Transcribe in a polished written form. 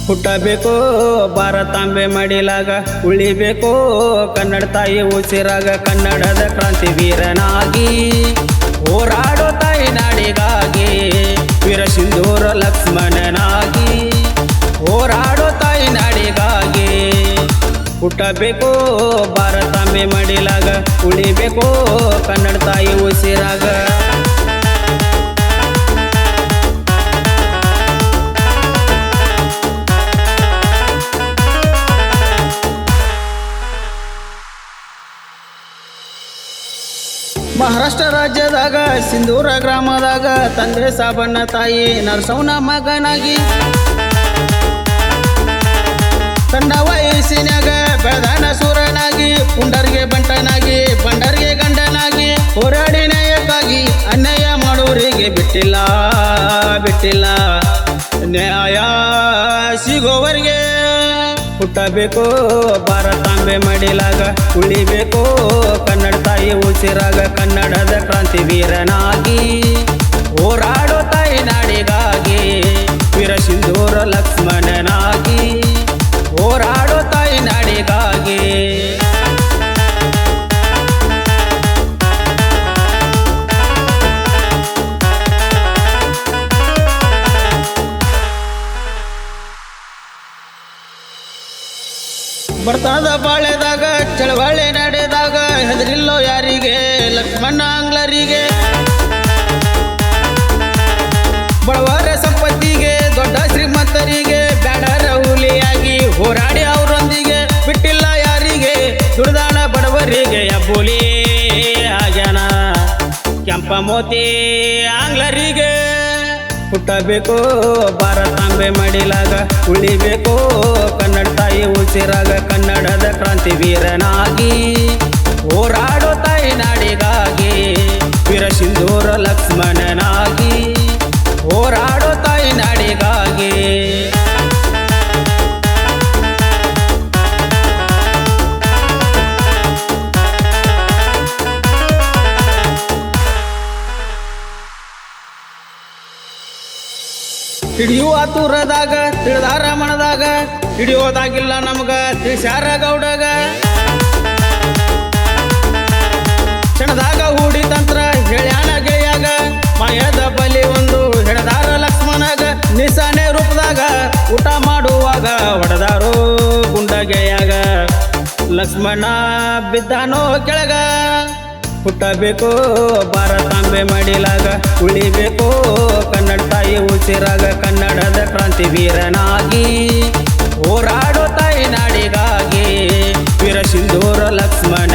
ಹುಟ್ಟಬೇಕು ಭಾರತಾಂಬೆ ಮಡಿಲಾಗ, ಉಳಿಬೇಕು ಕನ್ನಡ ತಾಯಿ ಉಸಿರಾಗ, ಕನ್ನಡದ ಕ್ರಾಂತಿ ವೀರನಾಗಿ ಹೋರಾಡೋ ತಾಯಿ ನಾಡಿಗಾಗಿ, ವೀರ ಸಿಂಧೂರ ಲಕ್ಷ್ಮಣನಾಗಿ ಹೋರಾಡೋ ತಾಯಿ ನಾಡಿಗಾಗಿ. ಹುಟ್ಟಬೇಕು ಭಾರತಾಂಬೆ ಮಡಿಲಾಗ, ಉಳಿಬೇಕು ಕನ್ನಡ ತಾಯಿ ಉಸಿರಾಗ. ಮಹಾರಾಷ್ಟ್ರ ರಾಜ್ಯದಾಗ ಸಿಂಧೂರ ಗ್ರಾಮದಾಗ ತಂದೆ ಸಾಬಣ್ಣ ತಾಯಿ ನರಸವ್ವನ ಮಗನಾಗಿ, ತನ್ನ ವಯಸ್ಸಿನಾಗ ಬೆಳದಾನ ಸೂರನಾಗಿ, ಪುಂಡರ್ಗೆ ಬಂಟನಾಗಿ ಬಂಡರ್ಗೆ ಗಂಡನಾಗಿ, ಹೋರಾಡಿ ನ್ಯಾಯಕ್ಕಾಗಿ ಅನ್ಯಾಯ ಮಾಡೋರಿಗೆ ಬಿಟ್ಟಿಲ್ಲ ನ್ಯಾಯ ಸಿಗೋವರಿಗೆ. ಹುಟ್ಟಬೇಕು ಭಾರತಾಂಬೆ ಮಡಿಲಾಗ, ಉಳಿಬೇಕು ಕನ್ನಡ ತಾಯಿ ಉಸಿರಾಗ, ಕನ್ನಡದ ಕ್ರಾಂತಿ ವೀರನಾಗಿ ಹೋರಾಡೋ ತಾಯಿ ನಾಡಿಗಾಗಿ, ವೀರ ಸಿಂಧೂರ ಲಕ್ಷ್ಮಣನಾಗಿ ಹೋರಾಡೋ ತಾಯಿ ನಾಡಿಗಾಗಿ. ಬರ್ತಾದ ಬಾಳೆದಾಗ ಚಳವಳಿ ನಡೆದಾಗ, ಹೆದರಿಲ್ಲೋ ಯಾರಿಗೆ ಲಕ್ಷ್ಮಣ ಆಂಗ್ಲರಿಗೆ, ಬಡವರ ಸಂಪತ್ತಿಗೆ ದೊಡ್ಡ ಶ್ರೀಮಂತರಿಗೆ, ಬ್ಯಾಡರ ಹುಲಿಯಾಗಿ ಹೋರಾಡಿ ಅವರೊಂದಿಗೆ, ಬಿಟ್ಟಿಲ್ಲ ಯಾರಿಗೆ ದುಡ್ದಾಣ ಬಡವರಿಗೆ, ಅಬ್ಬುಲಿ ಆಗ್ಯಾನ ಕೆಂಪ ಮೋತಿ ಆಂಗ್ಲರಿಗೆ. ಹುಟ್ಟಬೇಕು ಭಾರತಾಂಬೆ ಮಡಿಲಾಗ, ಉಳಿಬೇಕು ಕನ್ನಡ ತಾಯಿ ಉಸಿರಾಗ, ಕನ್ನಡದ ಕ್ರಾಂತಿ ವೀರನಾಗಿ ಹೋರಾಡೋ ತಾಯಿ ನಾಡಿಗಾಗಿ, ವೀರ ಸಿಂಧೂರ ಲಕ್ಷ್ಮಣನಾಗಿ ಹೋರಾಡೋ ತಾಯಿ ನಾಡಿಗಾಗಿ. ಹಿಡಿಯುವ ಆತುರದಾಗ ತಿಳಿದಾರ ಮನದಾಗ, ಹಿಡಿಯೋದಾಗಿಲ್ಲ ನಮಗ ತಿಳಿಸ್ಯಾರ ಗೌಡಗ, ಕ್ಷಣದಾಗ ಹೂಡಿ ತಂತ್ರ ಹೇಳ್ಯಾನ ಗೆಳೆಯಾಗ, ಮಾಯದ ಬಲಿ ಒಂದು ಹಿಡದಾರ ಲಕ್ಷ್ಮಣಗ, ನಿಸಾನೆ ರೂಪದಾಗ ಊಟ ಮಾಡುವಾಗ ಹೊಡೆದಾರೋ ಗುಂಡ ಗೆಳೆಯಾಗ, ಲಕ್ಷ್ಮಣ ಬಿದ್ದಾನೋ ಕೆಳಗ. ಹುಟ್ಟಬೇಕು ಭಾರತಾಂಬೆ ಮಡಿಲಾಗ, ಉಳಿಬೇಕು ಕನ್ನಡ ತಾಯಿ ಉಸಿರಾಗ, ಕನ್ನಡದ ಕ್ರಾಂತಿ ವೀರನಾಗಿ ಹೋರಾಡೋ ತಾಯಿ ನಾಡಿಗಾಗಿ, ವೀರ ಸಿಂಧೂರ ಲಕ್ಷ್ಮಣ